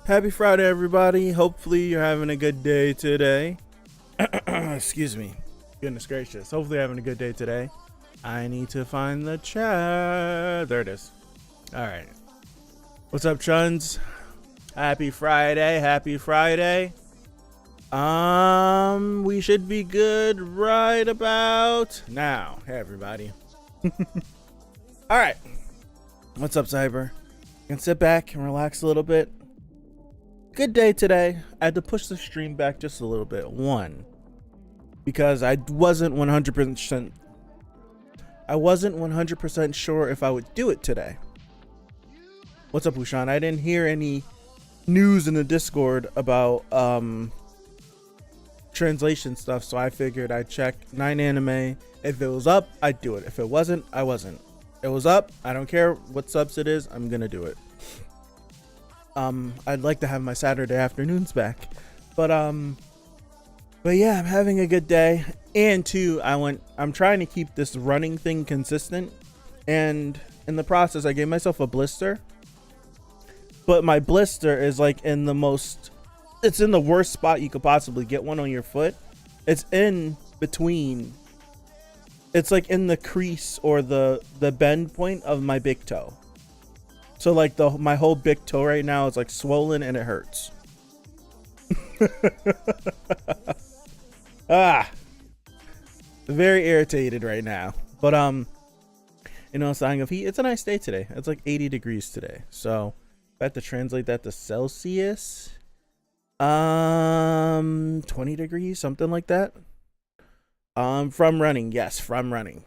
Happy Friday, everybody. Hopefully you're having a good day today. Excuse me. Goodness gracious. Hopefully you're having a good day today. I need to find the chat. There it is. All right. What's up, chuns? Happy Friday. Happy Friday. We should be good right about now. Hey, everybody. All right. What's up, Cyber? You can sit back and relax a little bit. Good day today. I had to push the stream back just a little bit. One, because I wasn't 100% sure if I would do it today. What's up, Ushan? I didn't hear any news in the Discord about translation stuff, so I figured I'd check 9anime. If it was up, I'd do it. If it wasn't, I wasn't. It was up. I don't care what subs it is. I'm gonna do it. I'd like to have my Saturday afternoons back, but yeah, I'm having a good day. And two, I'm trying to keep this running thing consistent, and in the process I gave myself a blister, but my blister is like it's in the worst spot you could possibly get one on your foot. It's in between, it's like in the crease or the bend point of my big toe. So like my whole big toe right now is like swollen and it hurts. Very irritated right now. But sign of heat. It's a nice day today. It's like 80 degrees today. So I have to translate that to Celsius. 20 degrees, something like that. From running. Yes, from running.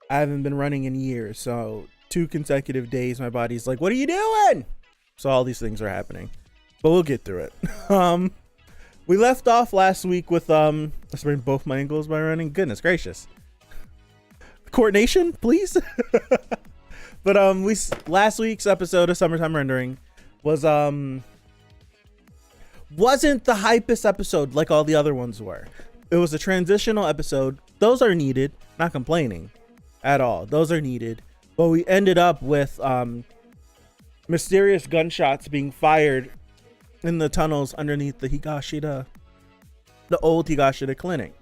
I haven't been running in years, so 2 consecutive days my body's like, what are you doing? So all these things are happening, but we'll get through it. We left off last week with I sprained both my ankles by running. Goodness gracious. Coordination, please. But last week's episode of Summertime Rendering was wasn't the hypest episode like all the other ones were. It was a transitional episode. Those are needed, not complaining at all. Those are needed. But we ended up with mysterious gunshots being fired in the tunnels underneath the Higashida, the old Higashida clinic,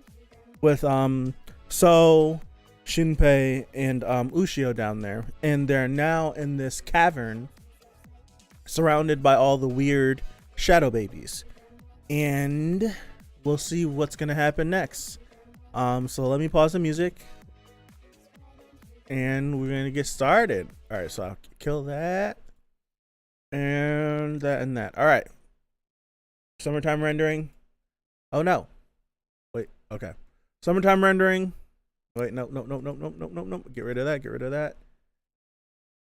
with So, Shinpei, and Ushio down there. And they're now in this cavern surrounded by all the weird shadow babies. And we'll see what's going to happen next. So let me pause the music. And we're gonna get started. All right, so I'll kill that and that and that. All right, summertime rendering. Oh no, wait. Okay, summertime rendering. Wait, no. Get rid of that. Get rid of that.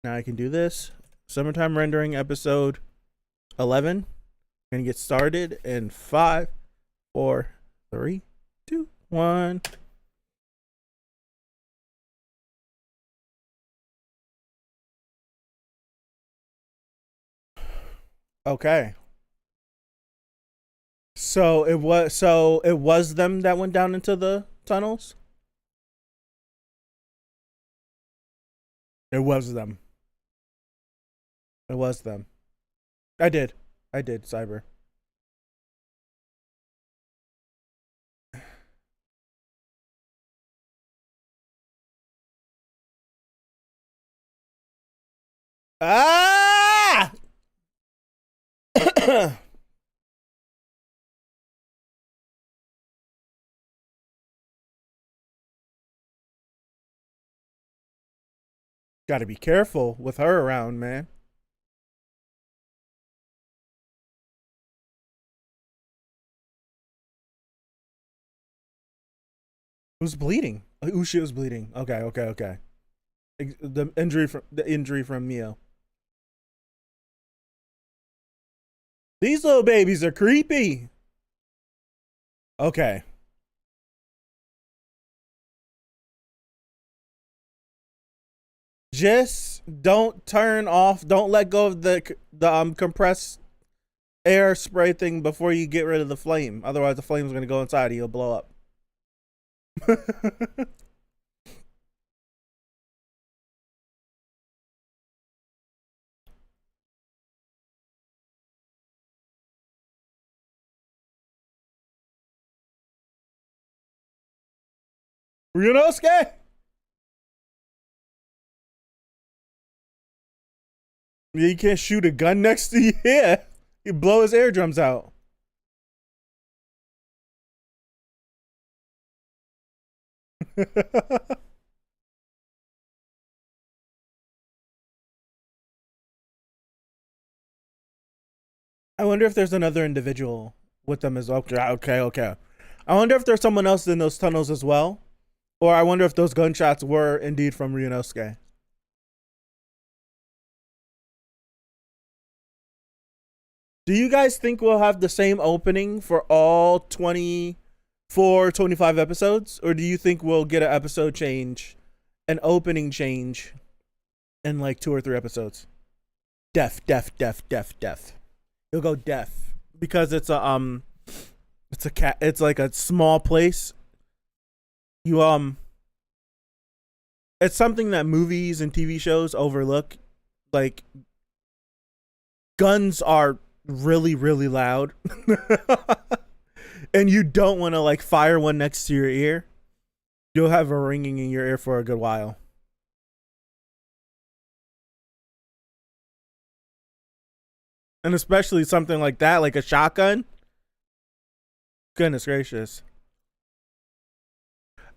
Now I can do this. Summertime rendering episode 11. We're gonna get started in 5, 4, 3, 2, 1. Okay. So it was them that went down into the tunnels? It was them. It was them. I did, Cyber. Ah! Got to be careful with her around, man. Who's bleeding? Ushi was bleeding. Okay, okay, okay. The injury from Mio. These little babies are creepy. Okay. Just don't turn off. Don't let go of the compressed air spray thing before you get rid of the flame. Otherwise, the flame's gonna go inside and you'll blow up. Ryunosuke! Yeah, you can't shoot a gun next to you. Yeah, you blow his eardrums out. I wonder if there's another individual with them as well. Okay, okay. I wonder if there's someone else in those tunnels as well. Or I wonder if those gunshots were indeed from Ryunosuke. Do you guys think we'll have the same opening for all 24, 25 episodes? Or do you think we'll get an episode change, an opening change in like 2 or 3 episodes? Deaf. You'll go deaf because it's like a small place. You it's something that movies and TV shows overlook. Like guns are really really loud. And you don't want to like fire one next to your ear. You'll have a ringing in your ear for a good while. And especially something like that, like a shotgun. Goodness gracious.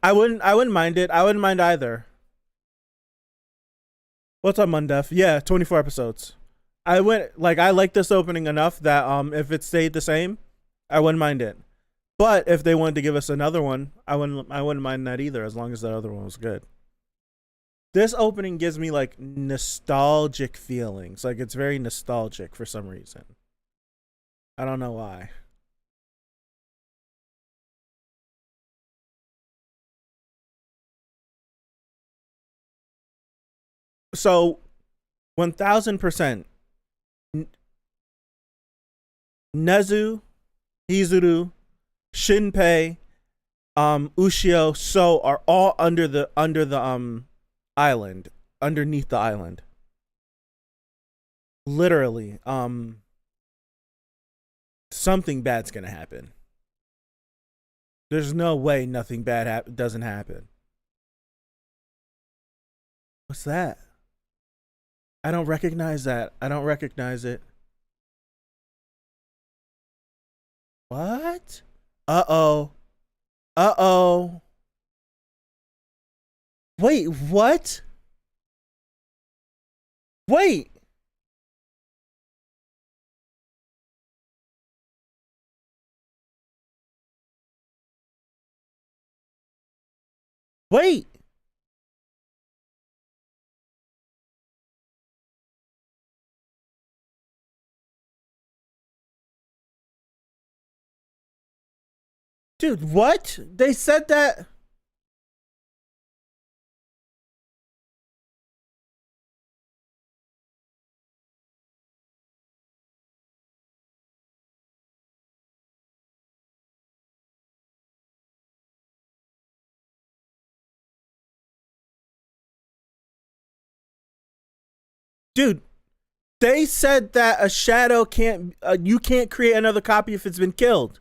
I wouldn't mind it. I wouldn't mind either. What's up, Mundef? Yeah, 24 episodes. I like this opening enough that if it stayed the same, I wouldn't mind it. But if they wanted to give us another one, I wouldn't mind that either, as long as the other one was good. This opening gives me like nostalgic feelings. Like it's very nostalgic for some reason. I don't know why. So 1000% Nezu, Hizuru, Shinpei, Ushio, So are all under the island, underneath the island. Literally, something bad's gonna happen. There's no way nothing bad doesn't happen. What's that? I don't recognize that. I don't recognize it. What? Uh oh. Uh oh. Wait, what? Wait. Wait. Dude, what? They said that. Dude, they said that a shadow can't. You can't create another copy if it's been killed.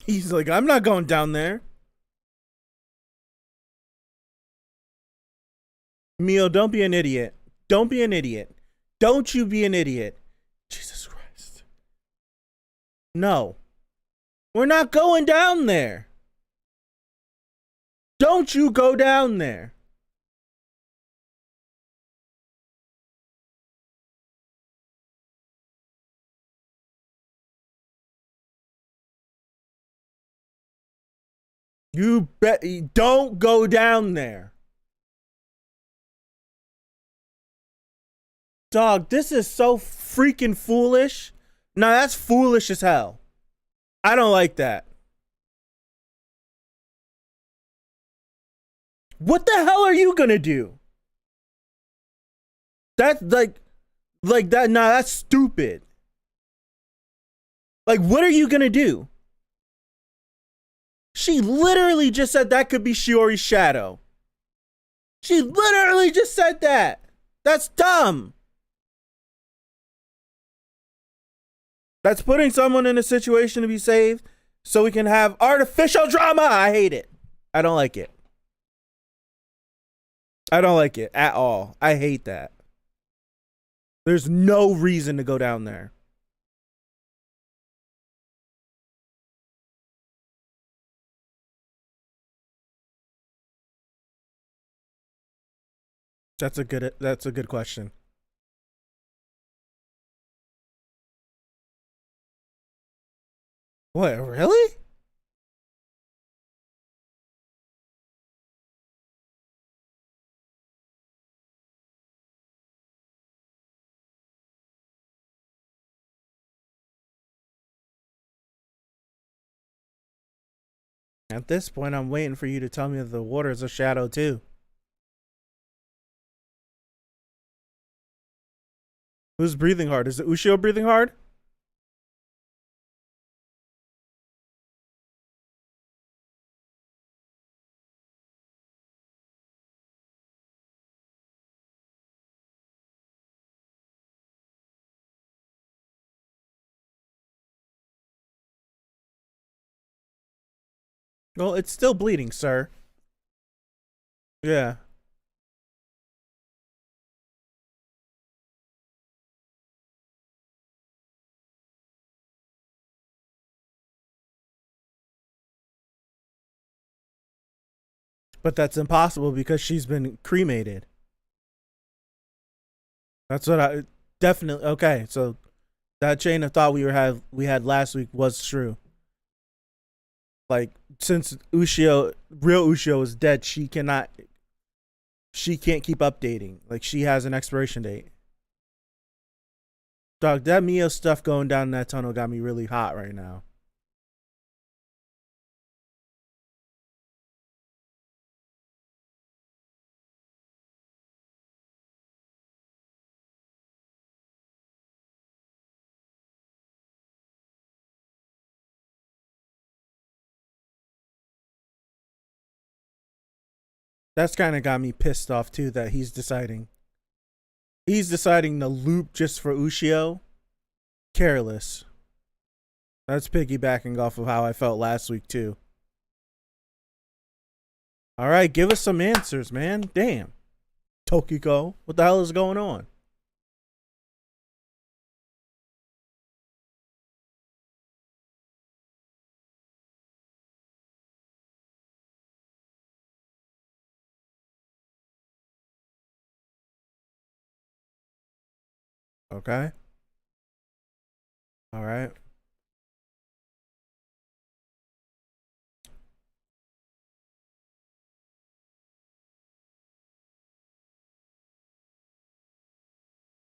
He's like, I'm not going down there. Mio, don't be an idiot. Don't be an idiot. Don't you be an idiot. Jesus Christ. No. We're not going down there. Don't you go down there. You bet. Don't go down there. Dog, this is so freaking foolish. No, that's foolish as hell. I don't like that. What the hell are you gonna do? That's like that. Nah, that's stupid. Like, what are you gonna do? She literally just said that could be Shiori's shadow. She literally just said that. That's dumb. That's putting someone in a situation to be saved so we can have artificial drama. I hate it. I don't like it. I don't like it at all. I hate that. There's no reason to go down there. That's a good question. What, really? At this point, I'm waiting for you to tell me that the water is a shadow too. Who's breathing hard? Is it Ushio breathing hard? Well, it's still bleeding, sir. Yeah. But that's impossible because she's been cremated. That's what I definitely okay, so that chain of thought we had last week was true. Like, since real Ushio is dead, she can't keep updating. Like, she has an expiration date. Dog, that Mio stuff going down that tunnel got me really hot right now. That's kind of got me pissed off too that he's deciding to loop just for Ushio. Careless. That's piggybacking off of how I felt last week too. All right, give us some answers, man. Damn. Tokiko, what the hell is going on? Okay. All right.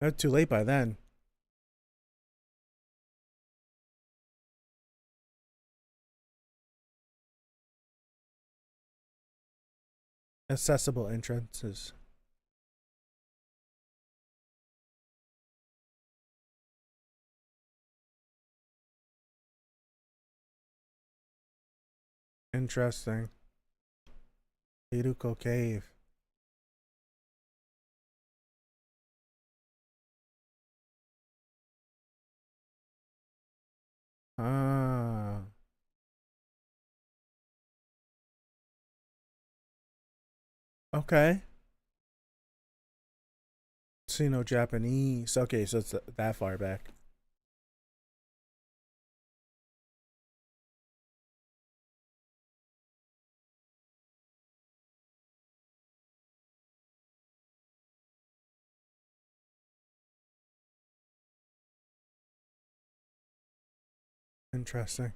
That's too late by then. Accessible entrances. Interesting. Iruko Cave. Ah. Okay. Sino-Japanese. Okay, so it's that far back. Interesting.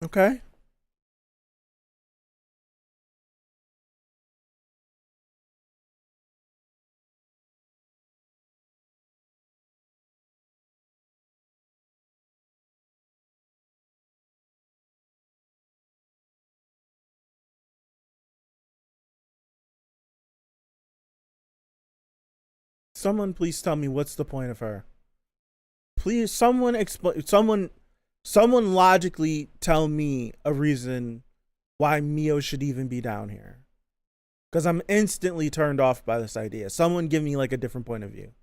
Okay. Someone please tell me what's the point of her. Please, someone explain. Someone logically tell me a reason why Mio should even be down here. Because I'm instantly turned off by this idea. Someone give me like a different point of view.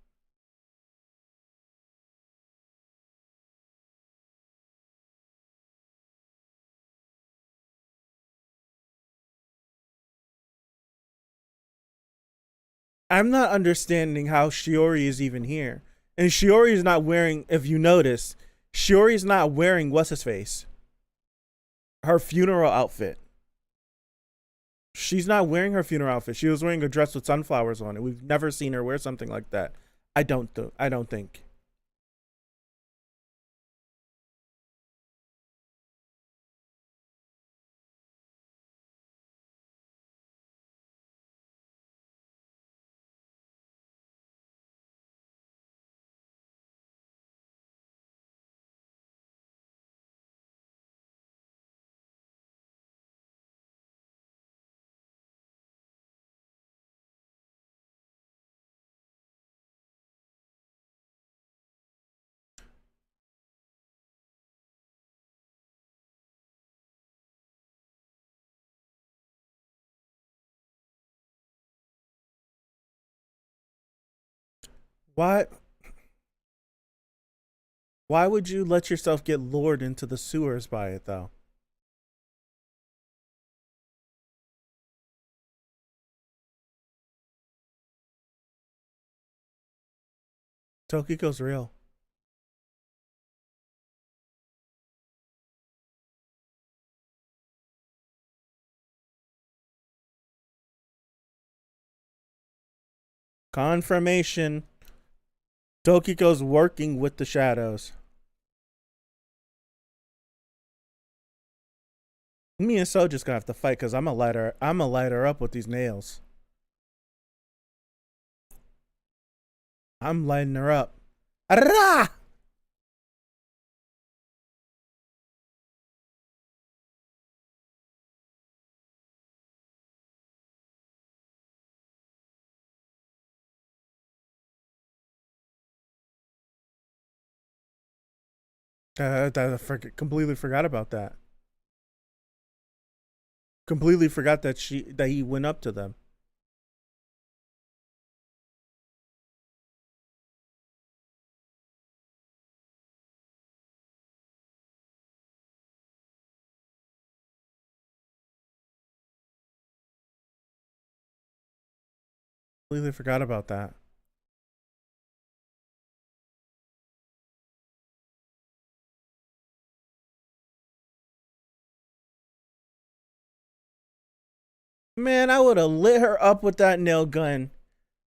I'm not understanding how Shiori is even here. And Shiori is not wearing, if you notice, Shiori is not wearing what's his face? Her funeral outfit. She's not wearing her funeral outfit. She was wearing a dress with sunflowers on it. We've never seen her wear something like that. I don't think. Why why would you let yourself get lured into the sewers by it though? Tokiko's real. Confirmation. Tokiko's working with the shadows. Me and So just gonna have to fight because I'm gonna light her up with these nails. I'm lighting her up. Arrah! Completely forgot about that. Completely forgot that he went up to them. Completely forgot about that. Man, I would have lit her up with that nail gun.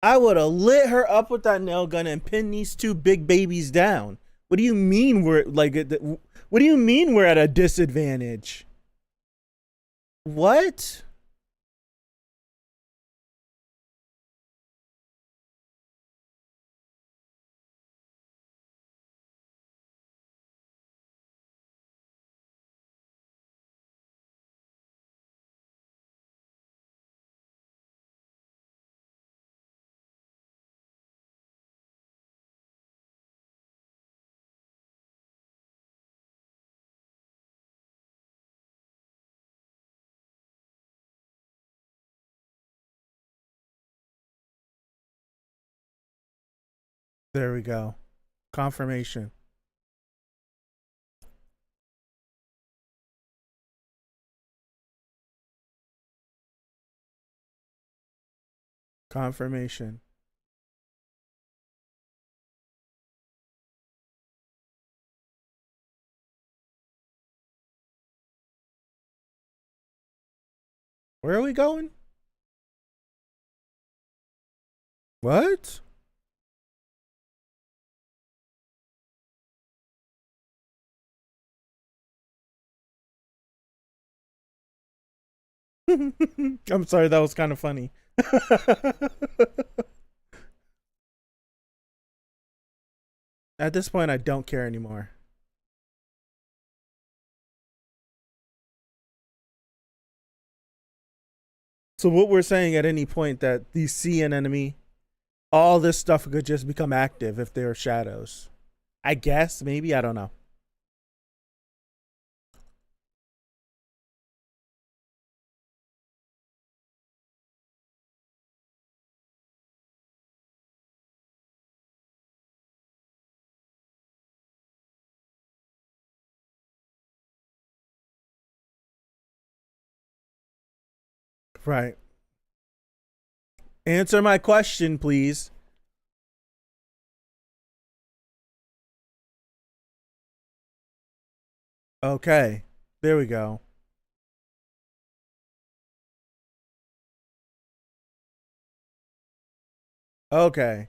I would have lit her up with that nail gun and pinned these two big babies down. What do you mean we're like? What do you mean we're at a disadvantage? What? There we go. Confirmation. Confirmation. Where are we going? What? I'm sorry, that was kind of funny. At this point, I don't care anymore. So what we're saying at any point that the sea an enemy, all this stuff could just become active if they're shadows. I guess, maybe, I don't know. Right. Answer my question, please. Okay. There we go. Okay.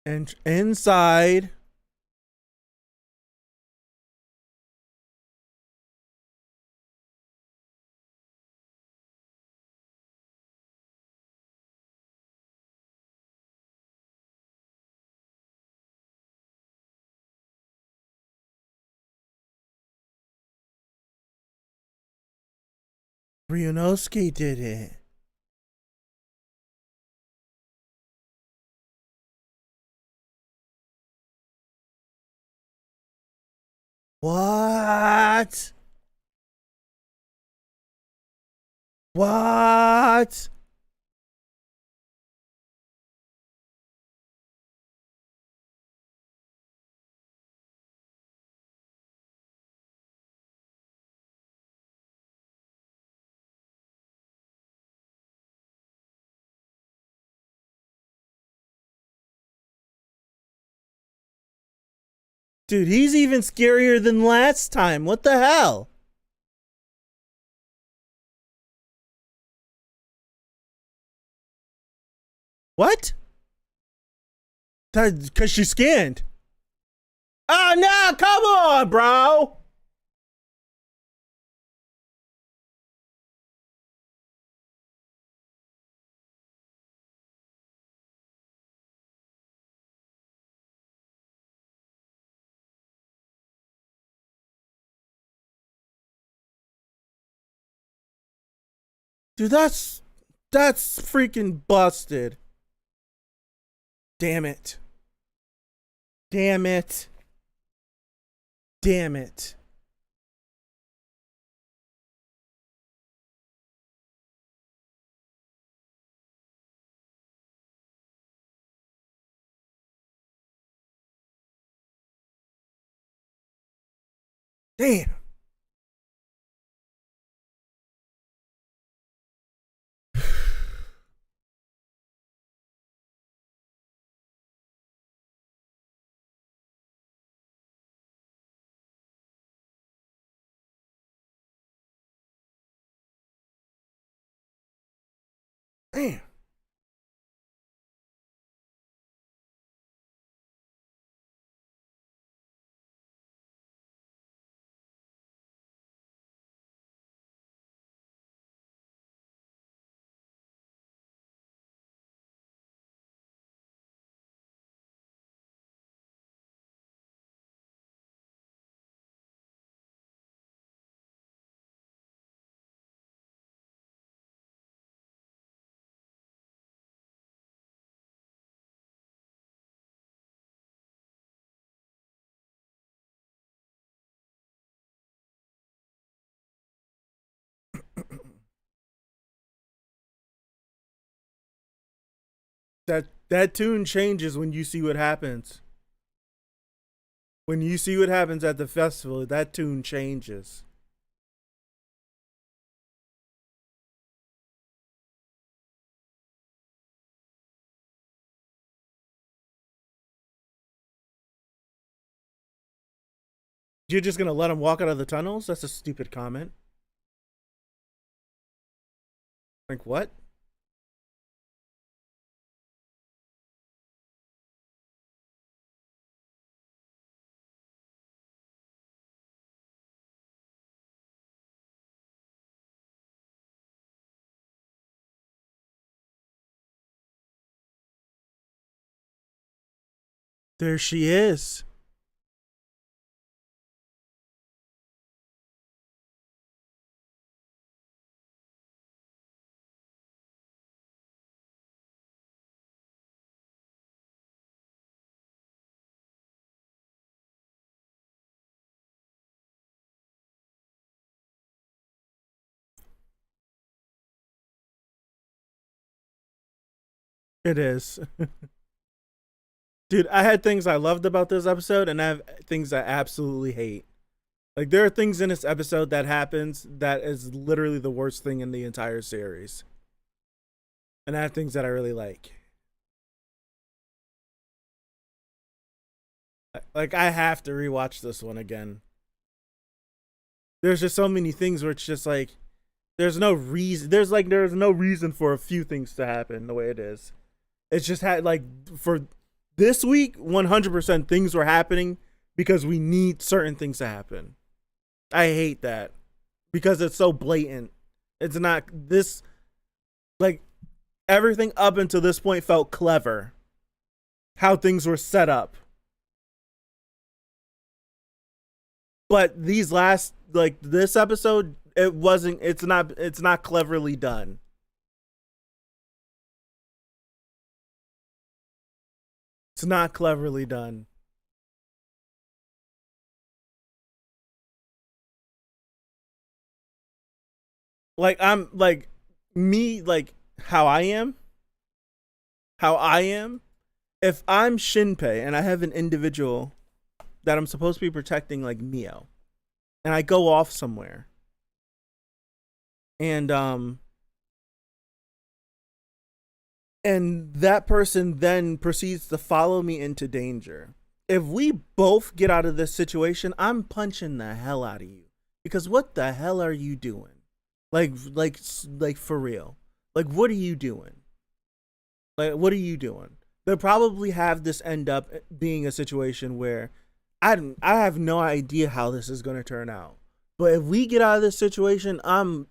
And inside. Ryunosuke did it. What? What? Dude, he's even scarier than last time. What the hell? What? Because she's scanned. Oh, no, come on, bro. Dude, that's freaking busted. Damn it. Damn it. Damn it. Damn. Damn. That tune changes when you see what happens. When you see what happens at the festival, that tune changes. You're just gonna let him walk out of the tunnels? That's a stupid comment. Like what? There she is. It is. Dude, I had things I loved about this episode and I have things I absolutely hate. Like there are things in this episode that happens that is literally the worst thing in the entire series. And I have things that I really like. Like I have to rewatch this one again. There's just so many things where it's just like there's no reason there's no reason for a few things to happen the way it is. It's just had like for this week 100% things were happening because we need certain things to happen. I hate that because it's so blatant. It's not this like everything up until this point felt clever. How things were set up. But these last like this episode it's not cleverly done. It's not cleverly done. Like I'm like me like how I am if I'm Shinpei and I have an individual that I'm supposed to be protecting like Mio and I go off somewhere and that person then proceeds to follow me into danger. If we both get out of this situation, I'm punching the hell out of you because what the hell are you doing? Like for real. Like what are you doing? Like what are you doing? They'll probably have this end up being a situation where I have no idea how this is going to turn out. But if we get out of this situation, I'm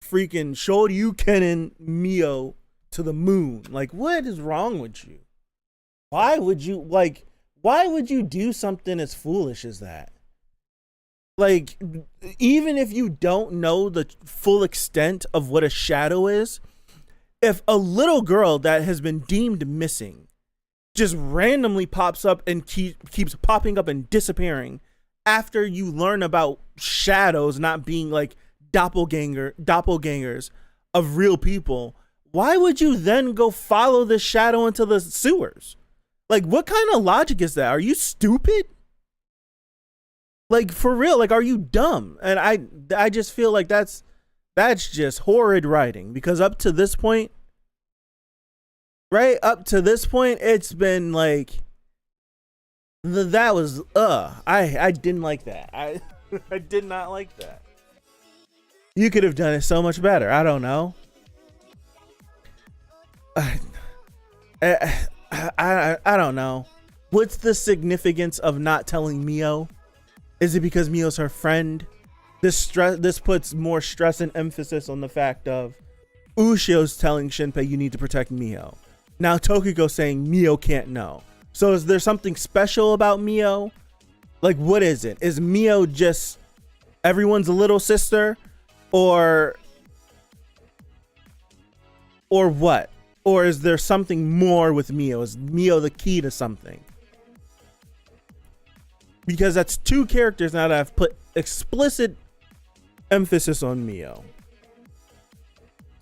freaking Shoryukenin Mio to the moon. Like, what is wrong with you? Why would you do something as foolish as that? Like, even if you don't know the full extent of what a shadow is, if a little girl that has been deemed missing just randomly pops up and keeps popping up and disappearing after you learn about shadows not being like doppelgangers of real people, why would you then go follow this shadow into the sewers? Like, what kind of logic is that? Are you stupid? Like, for real, like, are you dumb? And I just feel like that's just horrid writing because up to this point, it's been like that was I didn't like that. I did not like that. You could have done it so much better. I don't know. I don't know. What's the significance of not telling Mio? Is it because Mio's her friend? This puts more stress and emphasis on the fact of Ushio's telling Shinpei you need to protect Mio. Now Tokiko saying Mio can't know. So is there something special about Mio? Like what is it? Is Mio just everyone's little sister? Or what? Or is there something more with Mio? Is Mio the key to something? Because that's two characters now that I've put explicit emphasis on Mio.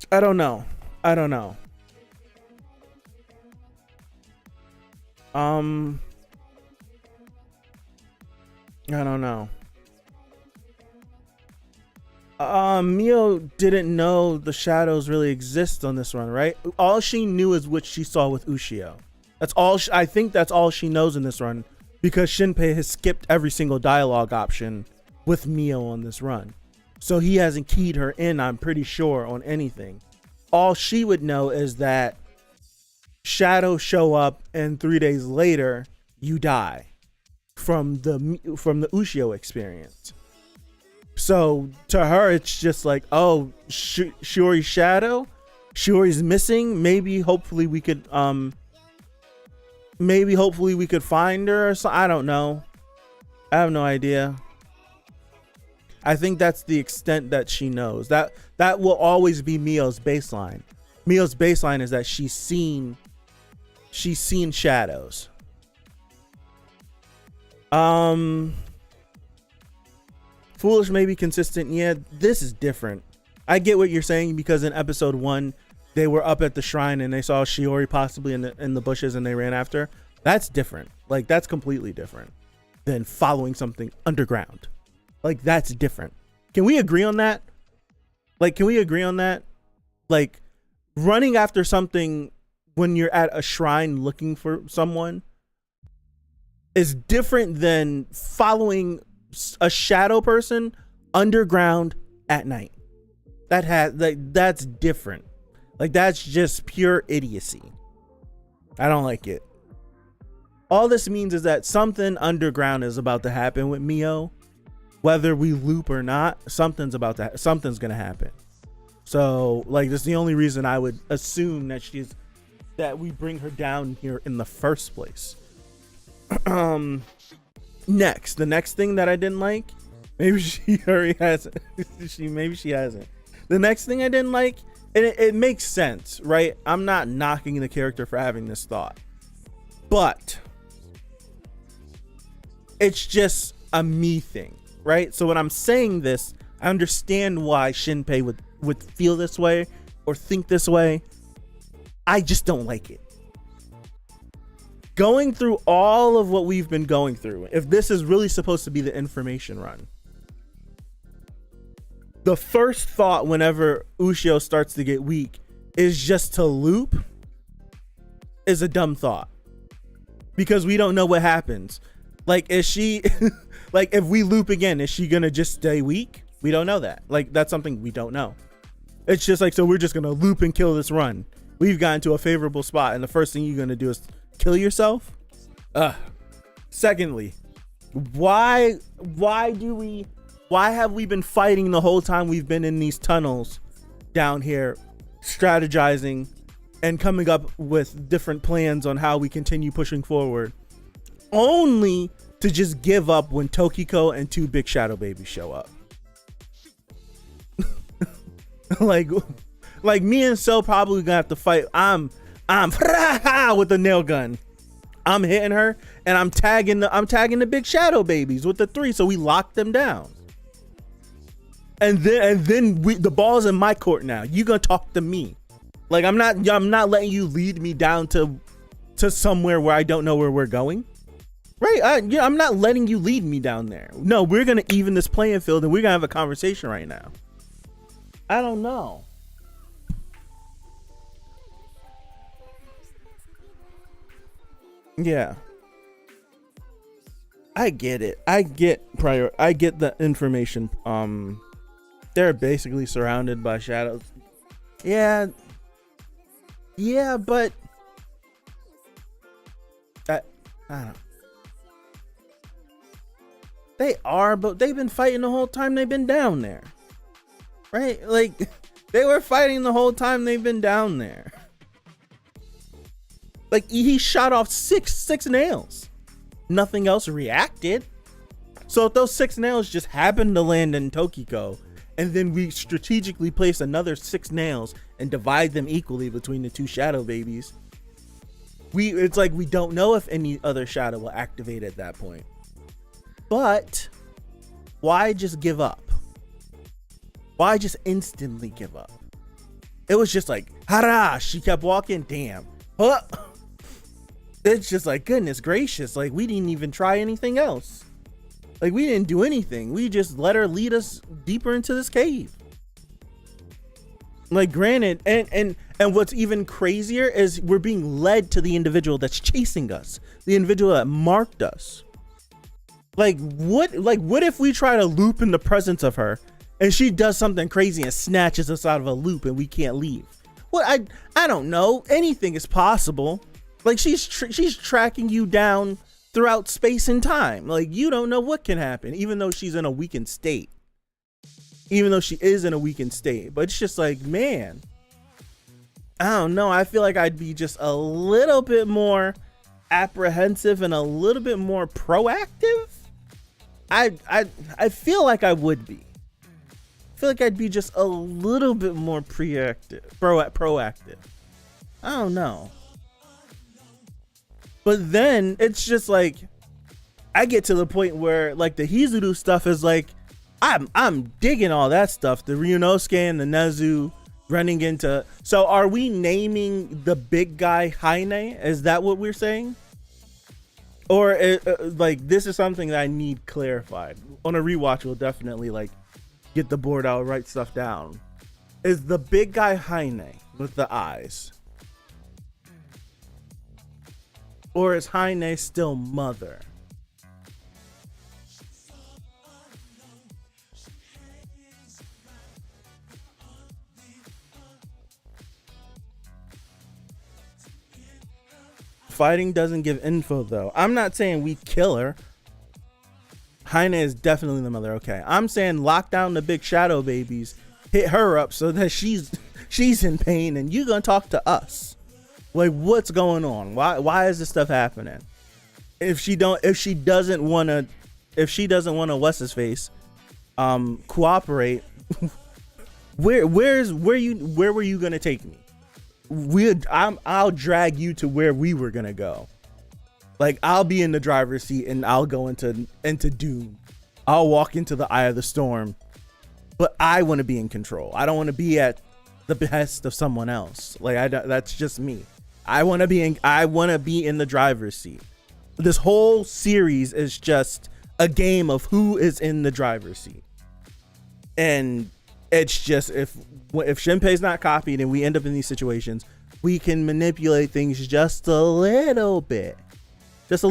I don't know. I don't know. Mio didn't know the shadows really exist on this run, right? All she knew is what she saw with Ushio. That's all. I think that's all she knows in this run, because Shinpei has skipped every single dialogue option with Mio on this run. So he hasn't keyed her in, I'm pretty sure, on anything. All she would know is that shadows show up and 3 days later you die from the Ushio experience. So to her, it's just like, oh, Shiori's shadow, Shiori's missing. Maybe hopefully we could find her or so. I don't know. I have no idea. I think that's the extent that she knows. That will always be Mio's baseline. Mio's baseline is that she's seen shadows. Foolish, maybe consistent. Yeah, this is different. I get what you're saying, because in episode 1, they were up at the shrine and they saw Shiori possibly in the bushes and they ran after. That's different. Like, that's completely different than following something underground. Like, that's different. Can we agree on that? Like, running after something when you're at a shrine looking for someone is different than following a shadow person underground at night. That's different. Like, that's just pure idiocy. I don't like it. All this means is that something underground is about to happen with Mio. Whether we loop or not, something's gonna happen. So, like, that's the only reason I would assume that we bring her down here in the first place. The next thing that I didn't like, maybe she already has maybe she hasn't. The next thing I didn't like, and it makes sense, right? I'm not knocking the character for having this thought, but it's just a me thing, right? So when I'm saying this, I understand why Shinpei would feel this way or think this way. I just don't like it. Going through all of what we've been going through, if this is really supposed to be the information run, the first thought whenever Ushio starts to get weak is just to loop, is a dumb thought, because we don't know what happens. Like, is she like, if we loop again, is she gonna just stay weak? We don't know that. Like, that's something we don't know. It's just like, so we're just gonna loop and kill this run. We've gotten to a favorable spot, and the first thing you're gonna do is kill yourself. Secondly, why have we been fighting the whole time we've been in these tunnels down here, strategizing and coming up with different plans on how we continue pushing forward, only to just give up when Tokiko and 2 big shadow babies show up? like me and So probably gonna have to fight. I'm with the nail gun. I'm hitting her and I'm tagging the big shadow babies with the 3, so we lock them down. And then the ball's in my court now. You gonna talk to me. Like, I'm not letting you lead me down to somewhere where I don't know where we're going. Right? I'm not letting you lead me down there. No, we're gonna even this playing field and we're gonna have a conversation right now. I don't know. Yeah. I get it. I get the information. They're basically surrounded by shadows. Yeah. Yeah, but I don't know. They are, but they've been fighting the whole time they've been down there. Right? Like, they were fighting the whole time they've been down there. Like, he shot off six nails. Nothing else reacted. So if those 6 nails just happened to land in Tokiko, and then we strategically place another 6 nails and divide them equally between the 2 shadow babies, it's like we don't know if any other shadow will activate at that point. But why just give up? Why just instantly give up? It was just like, hara, she kept walking, damn. it's just like, goodness gracious, like we didn't even try anything else. Like we didn't do anything. We just let her lead us deeper into this cave. Like granted, and what's even crazier is we're being led to the individual that's chasing us, the individual that marked us. Like what if we try to loop in the presence of her and she does something crazy and snatches us out of a loop and we can't leave? Well, I don't know. Anything is possible. Like she's tracking you down throughout space and time. Like you don't know what can happen, even though she's in a weakened state. Even though she is in a weakened state. But it's just like, man, I don't know. I feel like I'd be just a little bit more apprehensive and a little bit more proactive. I feel like I would be. I feel like I'd be just a little bit more proactive. I don't know. But then it's just like I get to the point where like the Hizuru stuff is like I'm digging all that stuff. The Ryunosuke and the Nezu running into. So are we naming the big guy Heine? Is that what we're saying? Or like this is something that I need clarified. On a rewatch, we'll definitely like get the board out, write stuff down. Is the big guy Heine with the eyes? Or is Heine still Mother? Fighting doesn't give info though. I'm not saying we kill her. Heine is definitely the mother. Okay, I'm saying lock down the big shadow babies, hit her up so that she's in pain, and you're gonna talk to us. Like what's going on? Why is this stuff happening? If she doesn't want to what's his face cooperate, where were you gonna take me? I'll drag you to where we were gonna go. Like I'll be in the driver's seat and I'll go into Doom. I'll walk into the eye of the storm, but I want to be in control. I don't want to be at the behest of someone else. Like that's just me. I want to be in the driver's seat. This whole series is just a game of who is in the driver's seat, and it's just if Shinpei's not copied and we end up in these situations, we can manipulate things just a little bit. But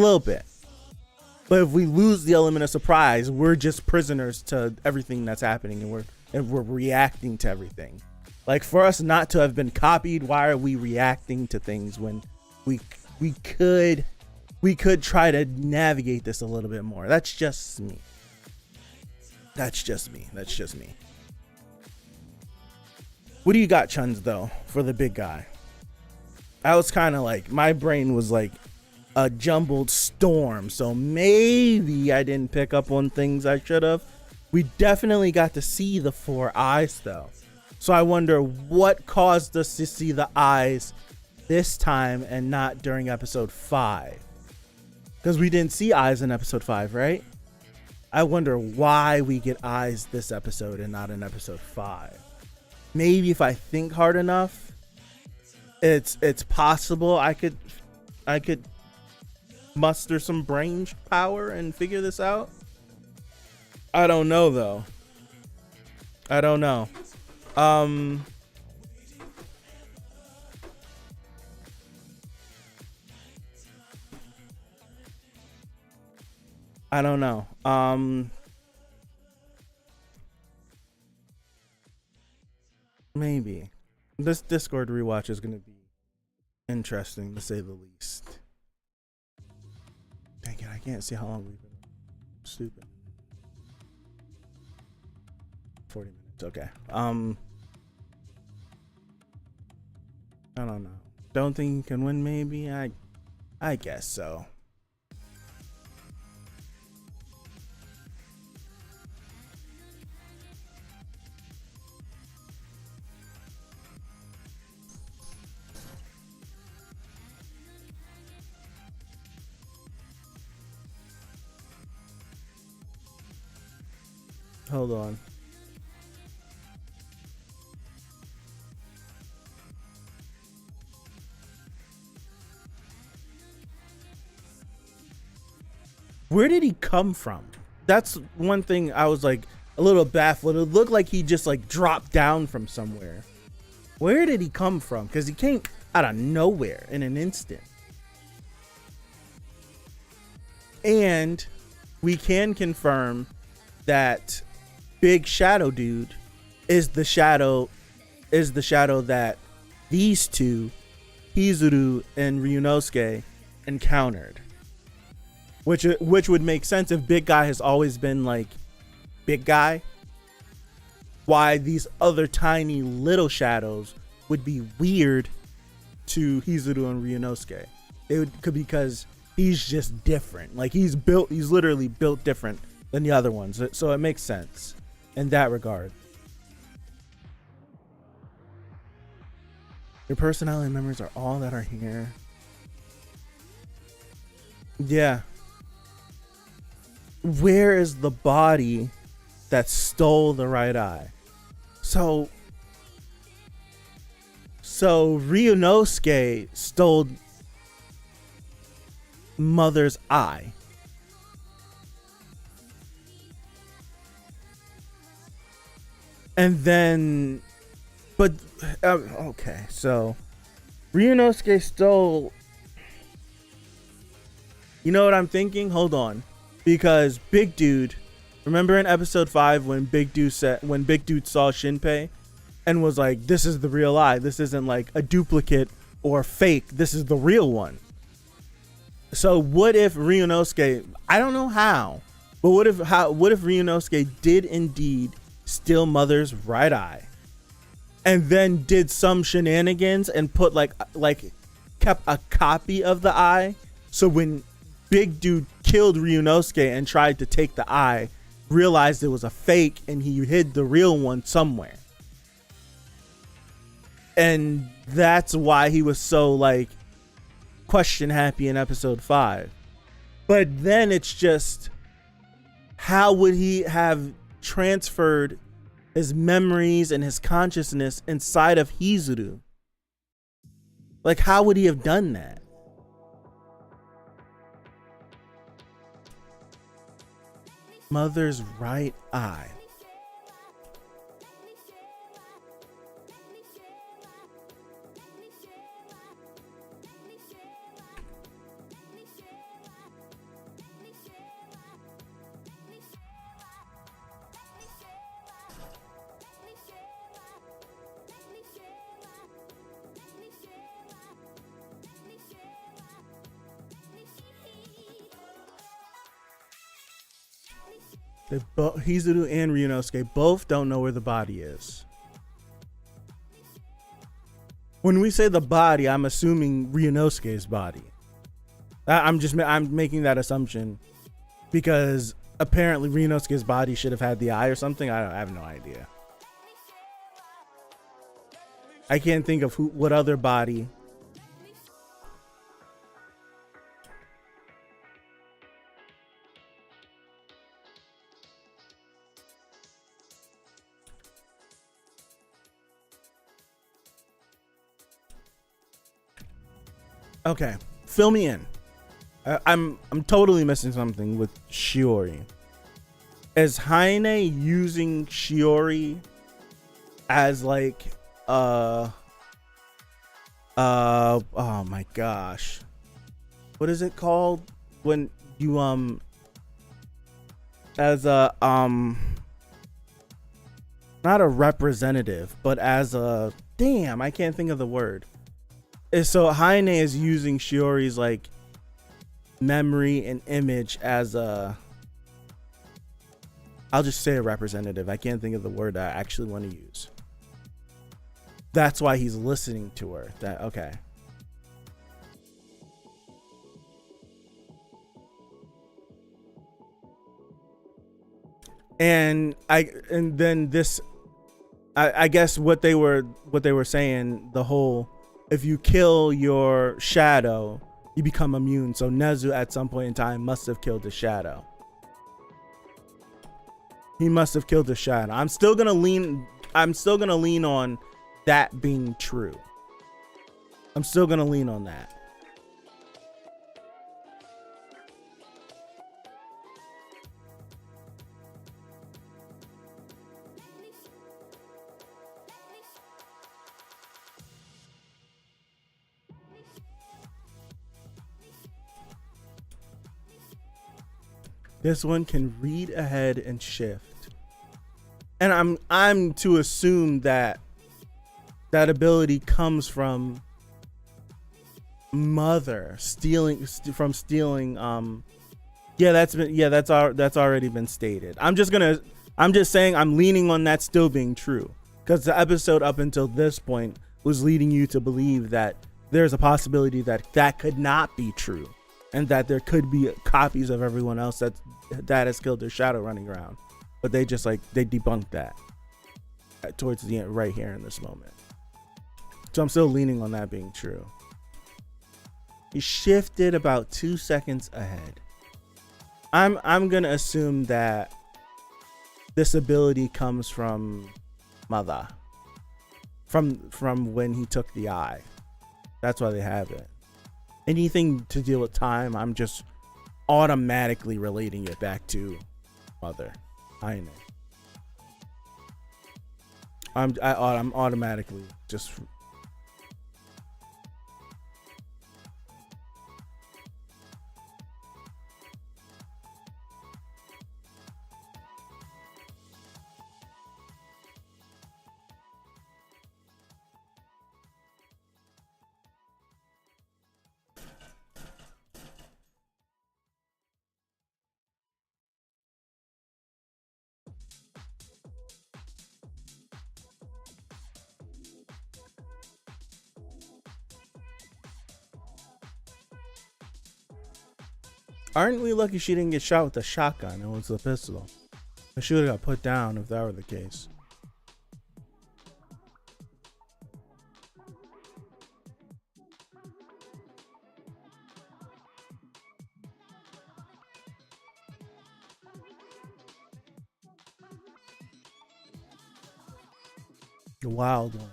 if we lose the element of surprise, we're just prisoners to everything that's happening, and we're reacting to everything. Like for us not to have been copied, why are we reacting to things when we could try to navigate this a little bit more? That's just me. What do you got, Chuns, though, for the big guy? I was kind of like, my brain was like a jumbled storm, so maybe I didn't pick up on things I should have. We definitely got to see the 4 eyes, though. So I wonder what caused us to see the eyes this time and not during episode 5. Because we didn't see eyes in episode 5, right? I wonder why we get eyes this episode and not in episode 5. Maybe if I think hard enough, it's possible I could muster some brain power and figure this out. I don't know though. I don't know. I don't know. Maybe this Discord rewatch is going to be interesting to say the least. Dang it, I can't see how long we've been. Stupid. 40 minutes. Okay. I don't know. Don't think you can win, maybe? I guess so. Hold on. where did he come from? That's one thing I was like a little baffled. It looked like he just like dropped down from somewhere. Where did he come from? Because he came out of nowhere in an instant. And we can confirm that Big Shadow Dude is the shadow that these two, Hizuru and Ryunosuke, encountered. Which would make sense if Big Guy has always been like Big Guy. Why these other tiny little shadows would be weird to Hizuru and Ryunosuke. Because he's just different. Like he's literally built different than the other ones. So it makes sense in that regard. Your personality and memories are all that are here. Yeah. Where is the body that stole the right eye? So Ryunosuke stole Mother's eye. And then, but okay, so Ryunosuke stole. You know what I'm thinking? Hold on, because Big Dude, remember in episode 5 when Big Dude saw Shinpei, and was like, "This is the real eye. This isn't like a duplicate or fake. This is the real one." So what if Ryunosuke? I don't know how, but what if Ryunosuke did indeed steal Mother's right eye, and then did some shenanigans and put like kept a copy of the eye, so when Big Dude killed Ryunosuke and tried to take the eye, realized it was a fake and he hid the real one somewhere, and that's why he was so like question happy in episode 5. But then it's just, how would he have transferred his memories and his consciousness inside of Hizuru? Like, how would he have done that? Mother's right eye. Hizuru and Ryunosuke both don't know where the body is. When we say the body, I'm assuming Ryunosuke's body. I'm making that assumption because apparently Ryunosuke's body should have had the eye or something. I have no idea. I can't think of what other body. Okay, fill me in. I'm totally missing something with Shiori. Is Haine using Shiori as like oh my gosh, what is it called when you as a not a representative, but as a, damn, I can't think of the word. So Haine is using Shiori's like memory and image as a, I'll just say a representative. I can't think of the word I actually want to use. That's why he's listening to her. That okay. And then this, I guess what they were saying, the whole, if you kill your shadow, you become immune. So Nezu at some point in time must have killed the shadow. He must have killed the shadow. I'm still gonna lean on that being true. I'm still gonna lean on that. This one can read ahead and shift. And I'm to assume that that ability comes from Mother stealing. Yeah, that's already been stated. I'm just saying I'm leaning on that still being true, because the episode up until this point was leading you to believe that there's a possibility that that could not be true, and that there could be copies of everyone else that has killed their shadow running around. But they just they debunked that towards the end, right here in this moment. So I'm still leaning on that being true. He shifted about 2 seconds ahead. I'm gonna assume that this ability comes from Mother, from when he took the eye. That's why they have it. Anything to deal with time, I'm just automatically relating it back to Mother. I know. I'm automatically just. Aren't we lucky she didn't get shot with a shotgun? It was a pistol. She would have got put down if that were the case. The wild ones.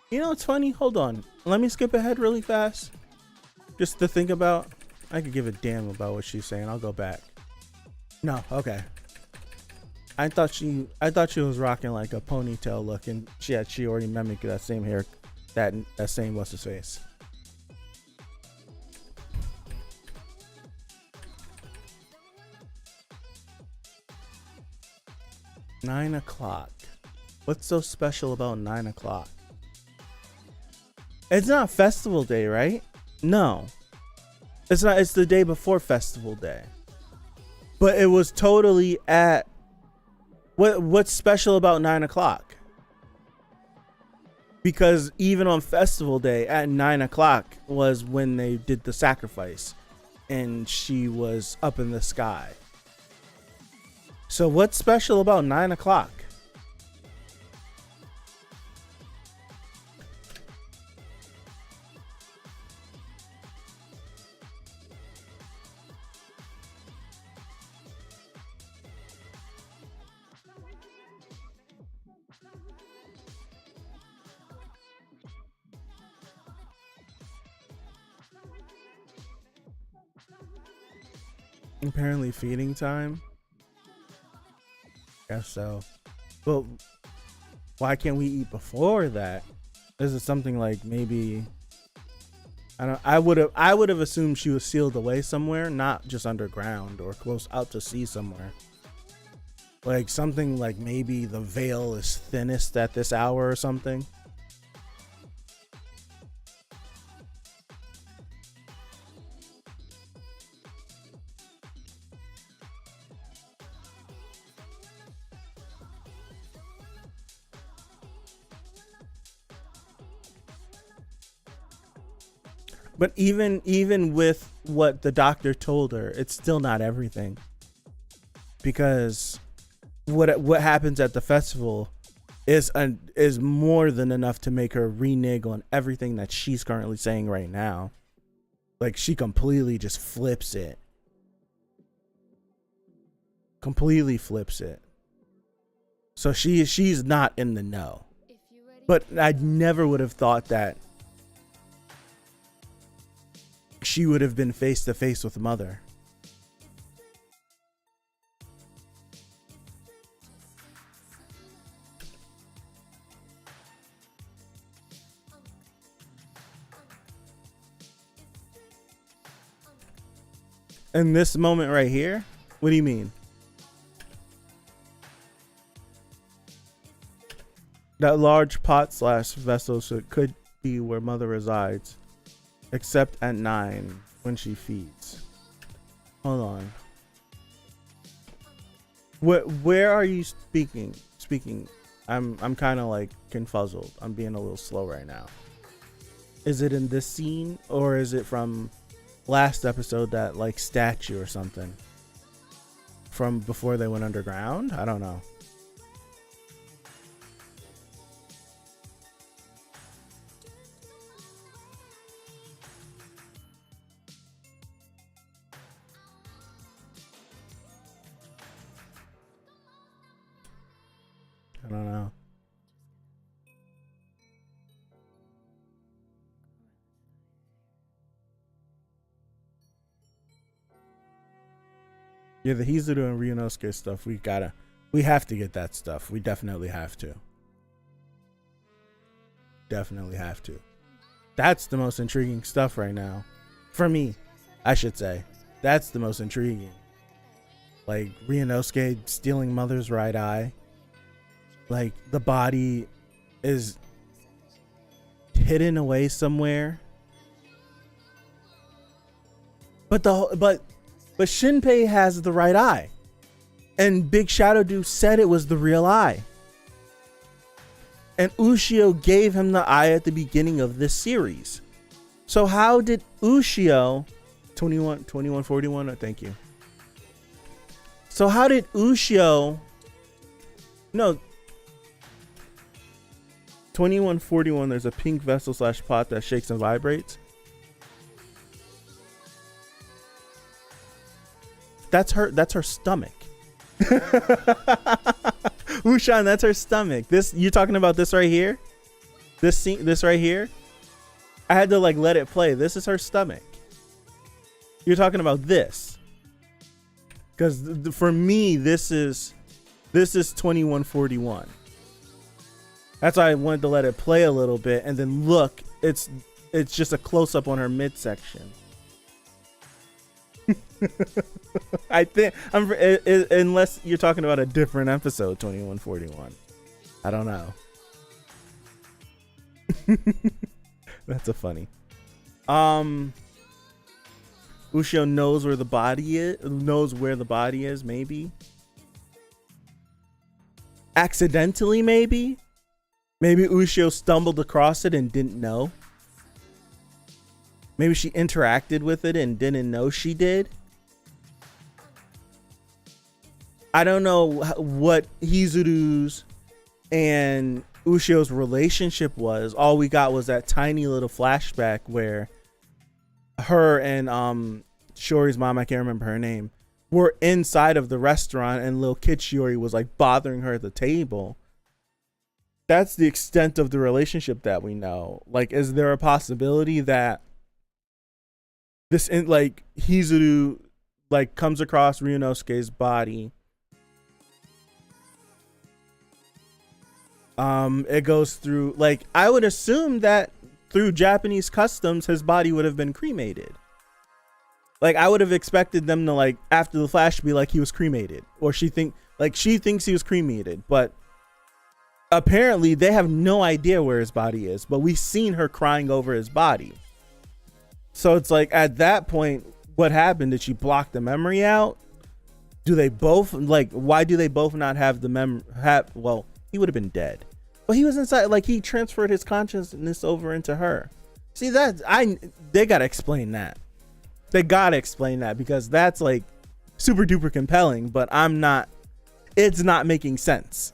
You know, it's funny. Hold on. Let me skip ahead really fast. Just to think about. I could give a damn about what she's saying. I'll go back. No, okay. I thought she was rocking like a ponytail look, and she already mimicked that same hair, that same what's his face. Nine o'clock. What's so special about 9 o'clock? It's not festival day, right? No. It's not. It's the day before festival day. But it was totally at... What's special about 9 o'clock? Because even on festival day at 9 o'clock was when they did the sacrifice. And she was up in the sky. So what's special about 9 o'clock? Apparently feeding time. Guess so. But why can't we eat before that? Is it something like maybe... I would have assumed she was sealed away somewhere, not just underground or close out to sea somewhere. Like something like maybe the veil is thinnest at this hour or something. But even with what the doctor told her, it's still not everything. Because what happens at the festival is more than enough to make her renege on everything that she's currently saying right now. Like she completely just flips it. Completely flips it. So she's not in the know. But I never would have thought that she would have been face to face with Mother. In this moment right here? What do you mean? That large pot slash vessel could be where mother resides, except at 9 when she feeds. Hold on. Where are you speaking? I'm kind of like confuzzled. I'm being a little slow right now. Is it in this scene or is it from last episode, that like statue or something from before they went underground? I don't know. I don't know. Yeah, the Hizuru and Ryunosuke stuff, we have to get that stuff. We definitely have to. Definitely have to. That's the most intriguing stuff right now. For me, I should say. That's the most intriguing. Like, Ryunosuke stealing mother's right eye. Like, the body is hidden away somewhere. But Shinpei has the right eye. And Big Shadow Dude said it was the real eye. And Ushio gave him the eye at the beginning of this series. So how did Ushio 2141, thank you. So how did Ushio 2141, there's a pink vessel slash pot that shakes and vibrates. That's her stomach. Ushan, that's her stomach. This, you talking about this right here? This scene, this right here? I had to like let it play. This is her stomach. You're talking about this. Because for me, this is 2141. That's why I wanted to let it play a little bit, and then look, it's just a close up on her midsection. I think unless you're talking about a different episode, 2141. I don't know. That's a funny. Ushio knows where the body is, maybe. Accidentally, maybe. Maybe Ushio stumbled across it and didn't know. Maybe she interacted with it and didn't know she did. I don't know what Hizuru's and Ushio's relationship was. All we got was that tiny little flashback where her and Shiori's mom, I can't remember her name, were inside of the restaurant and little kid Shiori was like bothering her at the table. That's the extent of the relationship that we know. Like, is there a possibility that this like Hizuru like comes across Ryunosuke's body? It goes through, like, I would assume that through Japanese customs his body would have been cremated. Like, I would have expected them to, like, after the flash be like he was cremated, or she thinks he was cremated, but apparently they have no idea where his body is, but we've seen her crying over his body. So it's like, at that point, what happened? Did she block the memory out? Do they both, like, why do they both not have the well, he would have been dead, but he was inside, like, he transferred his consciousness over into her. See, they gotta explain that. They gotta explain that, because that's like super duper compelling, but it's not making sense.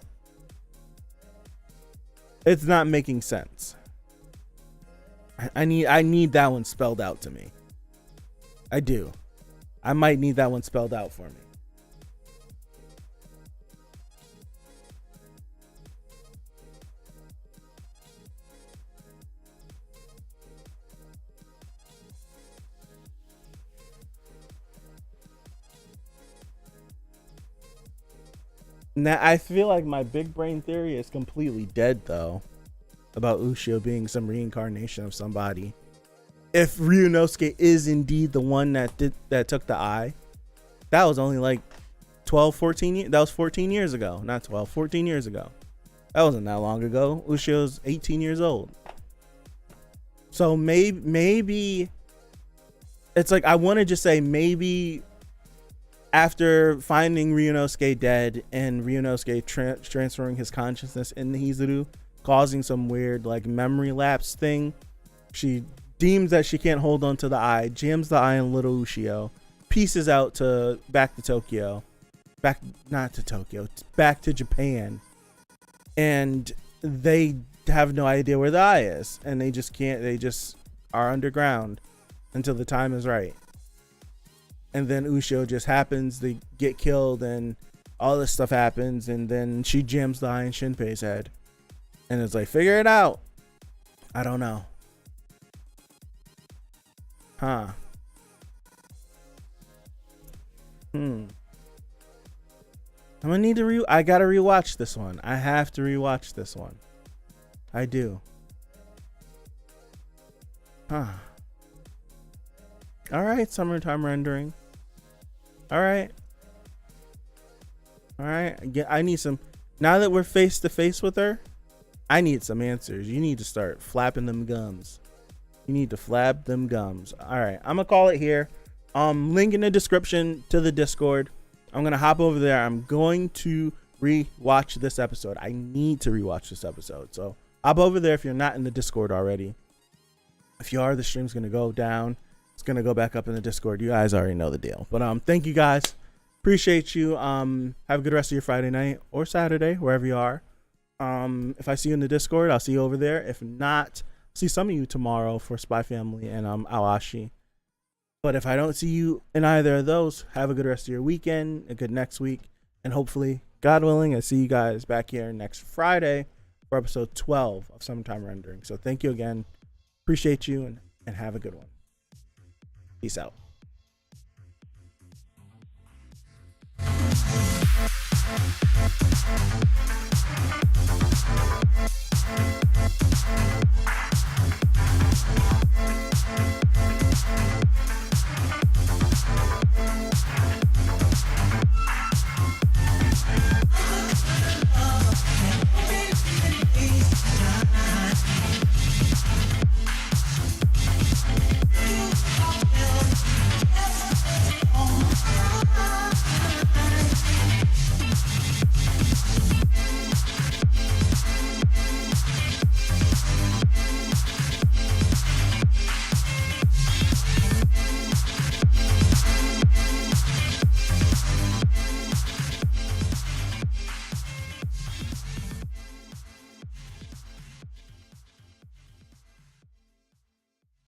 It's not making sense. I need that one spelled out to me. I do. I might need that one spelled out for me. Now, I feel like my big brain theory is completely dead, though, about Ushio being some reincarnation of somebody. if Ryunosuke is indeed the one that took the eye, that was only like 12, 14, that was 14 years ago. Not 12, 14 years ago. That wasn't that long ago. Ushio's 18 years old. So maybe it's like, I want to just say maybe after finding Ryunosuke dead and Ryunosuke transferring his consciousness in Hizuru, causing some weird like memory lapse thing, she deems that she can't hold on to the eye, jams the eye in little Ushio, pieces out to back to Tokyo, back to Japan, and they have no idea where the eye is, and they just are underground until the time is right. And then Ushio just happens, they get killed and all this stuff happens, and then she jams the eye in Shinpei's head. And it's like, figure it out. I don't know. Huh. I'm gonna need to I gotta rewatch this one. I have to rewatch this one. I do. Huh. Alright, summertime rendering. Alright. I need some. Now that we're face to face with her, I need some answers. You need to start flapping them gums. You need to flap them gums. Alright, I'm gonna call it here. Link in the description to the Discord. I'm gonna hop over there. I'm going to rewatch this episode. I need to rewatch this episode. So hop over there if you're not in the Discord already. If you are, the stream's gonna go down. It's gonna go back up in the Discord. You guys already know the deal. But thank you guys. Appreciate you. Have a good rest of your Friday night or Saturday, wherever you are. If I see you in the Discord, I'll see you over there. If not, I'll see some of you tomorrow for Spy Family and Awashi. But if I don't see you in either of those, have a good rest of your weekend, a good next week, and hopefully, God willing, I see you guys back here next Friday for episode 12 of Summertime Rendering. So thank you again. Appreciate you, and have a good one. Peace out.